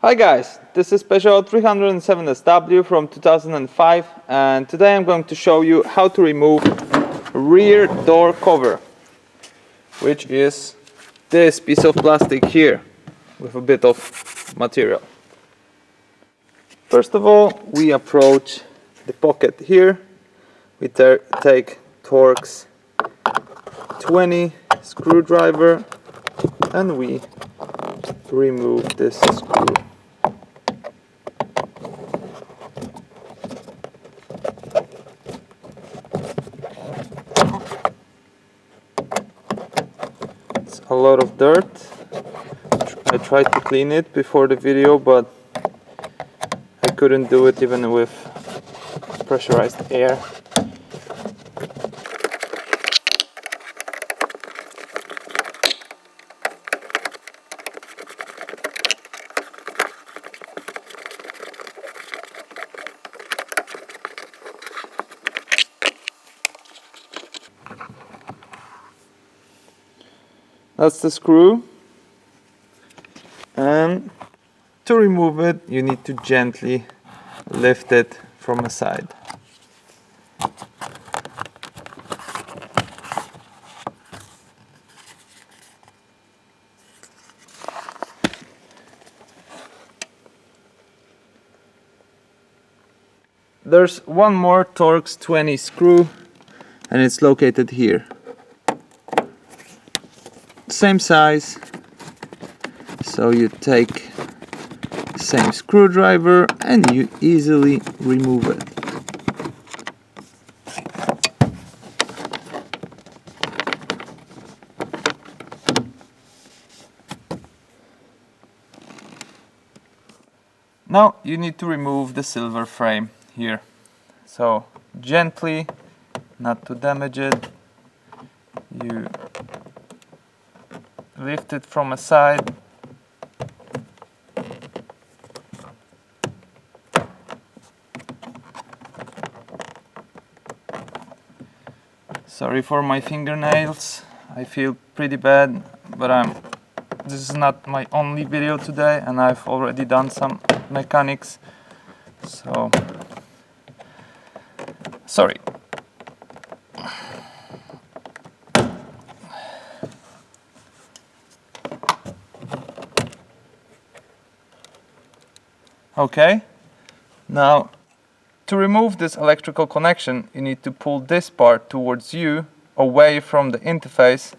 Hi guys, this is Peugeot 307SW from 2005 and today I'm going to show you how to remove rear door cover, which is this piece of plastic here with a bit of material. First of all, we approach the pocket here. We take Torx 20 screwdriver and we remove this screw. It's a lot of dirt. I tried to clean it before the video, but I couldn't do it even with pressurized air. That's the screw, and to remove it you need to gently lift it from a side. There's one more Torx 20 screw and it's located here. Same size, so you take the same screwdriver and you easily remove it. Now you need to remove the silver frame here, so gently, not to damage it, you lift it from a side. Sorry for my fingernails, I feel pretty bad, but this is not my only video today and I've already done some mechanics, so sorry. Okay, now to remove this electrical connection you need to pull this part towards you, away from the interface,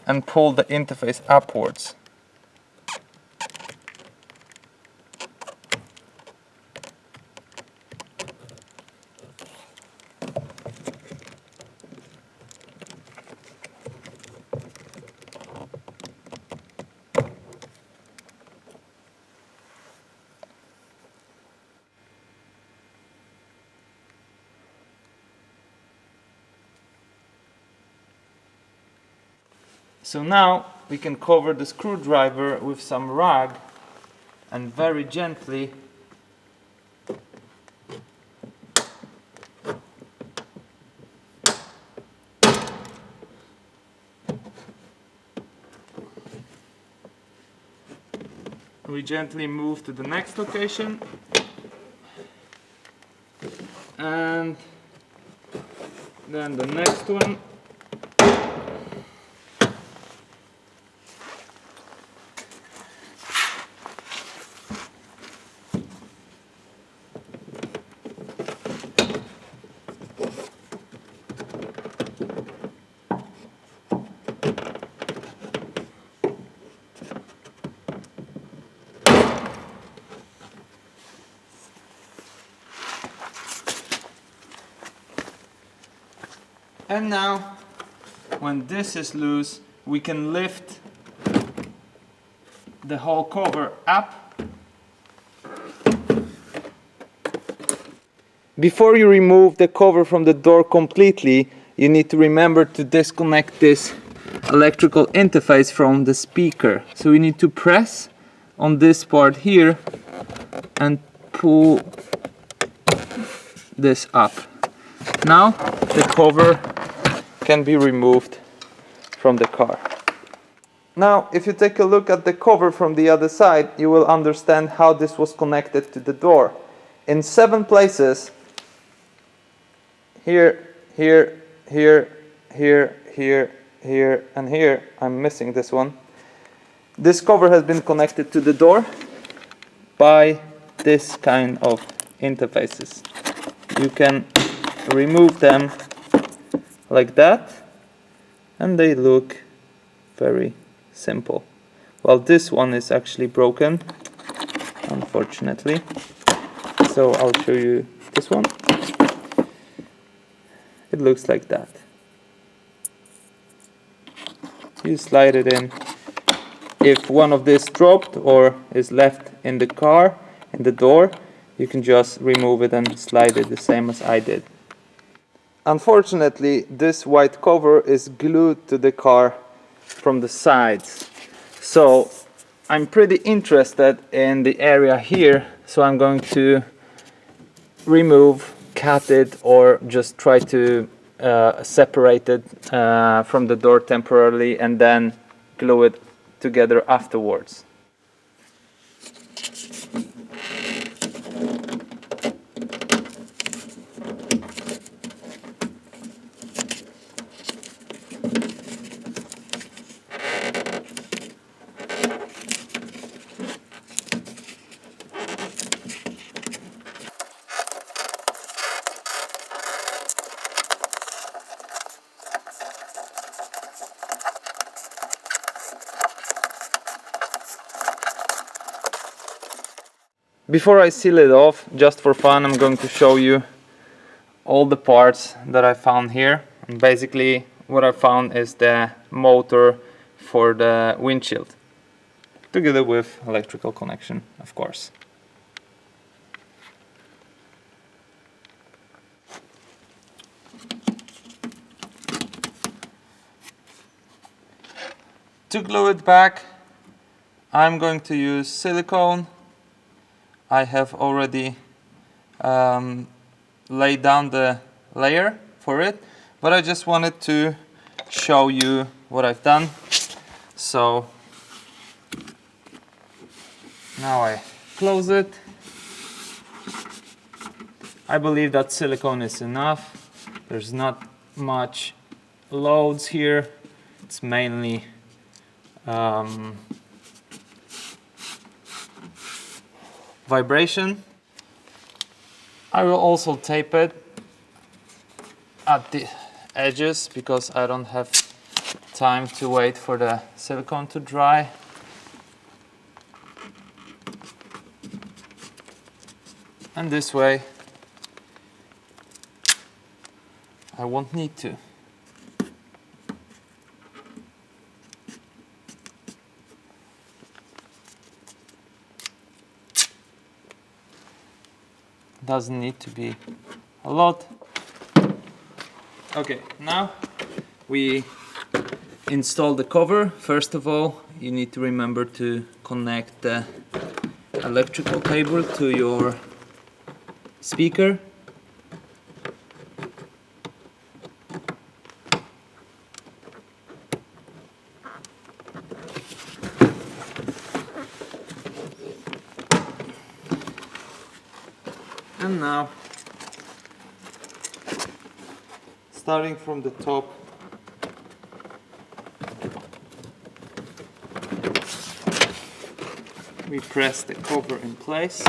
and pull the interface upwards. So now we can cover the screwdriver with some rag and very gently move to the next location and then the next one. And now, when this is loose, we can lift the whole cover up. Before you remove the cover from the door completely, you need to remember to disconnect this electrical interface from the speaker. So we need to press on this part here and pull this up. Now the cover can be removed from the car. Now, if you take a look at the cover from the other side, you will understand how this was connected to the door. In 7 places, here, here, here, here, here, here, and here, I'm missing this one. This cover has been connected to the door by this kind of interfaces. You can remove them like that, and they look very simple. Well, this one is actually broken, unfortunately, so I'll show you this one. It looks like that. You slide it in. If one of these dropped or is left in the car, in the door, you can just remove it and slide it the same as I did. Unfortunately, this white cover is glued to the car from the sides. So I'm pretty interested in the area here, so I'm going to remove, cut it, or just try to separate it from the door temporarily and then glue it together afterwards. Before I seal it off, just for fun, I'm going to show you all the parts that I found here. And basically what I found is the motor for the windshield, together with electrical connection, of course. To glue it back, I'm going to use silicone. I have already laid down the layer for it, but I just wanted to show you what I've done. So now I close it. I believe that silicone is enough. There's not much loads here. It's mainly vibration. I will also tape it at the edges because I don't have time to wait for the silicone to dry. And this way I won't need to. Doesn't need to be a lot. Okay, now we install the cover. First of all, you need to remember to connect the electrical cable to your speaker. And now, starting from the top, we press the cover in place.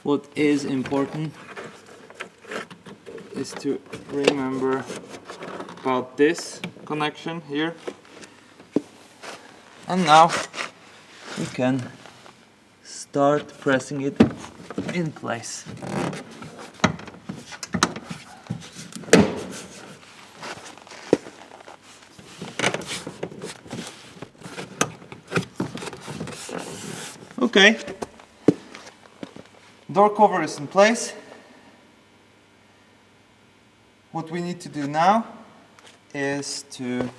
What is important is to remember about this connection here. And now we can start pressing it in place. Okay, door cover is in place. What we need to do now is to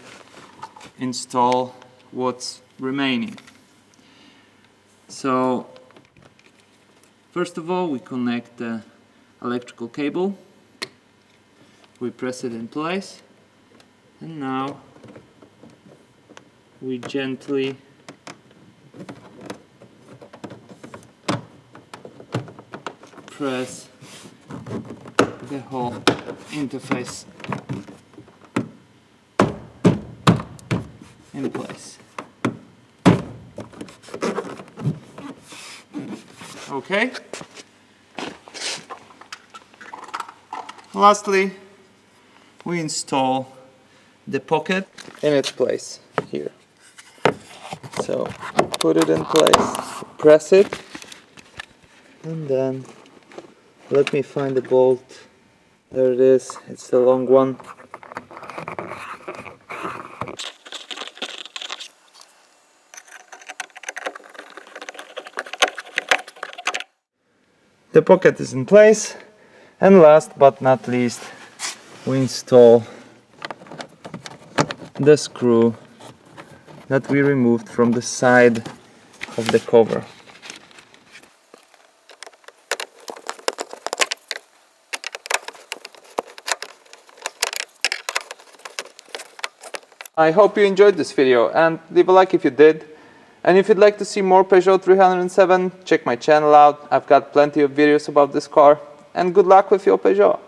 install what's remaining. So first of all, we connect the electrical cable. We press it in place, And now we gently press the whole interface in place. Okay. Lastly, we install the pocket in its place here. So put it in place, press it, and then let me find the bolt. There it is, it's the long one. The pocket is in place, and last but not least, we install the screw that we removed from the side of the cover. I hope you enjoyed this video, and leave a like if you did. And if you'd like to see more Peugeot 307, check my channel out. I've got plenty of videos about this car. And good luck with your Peugeot.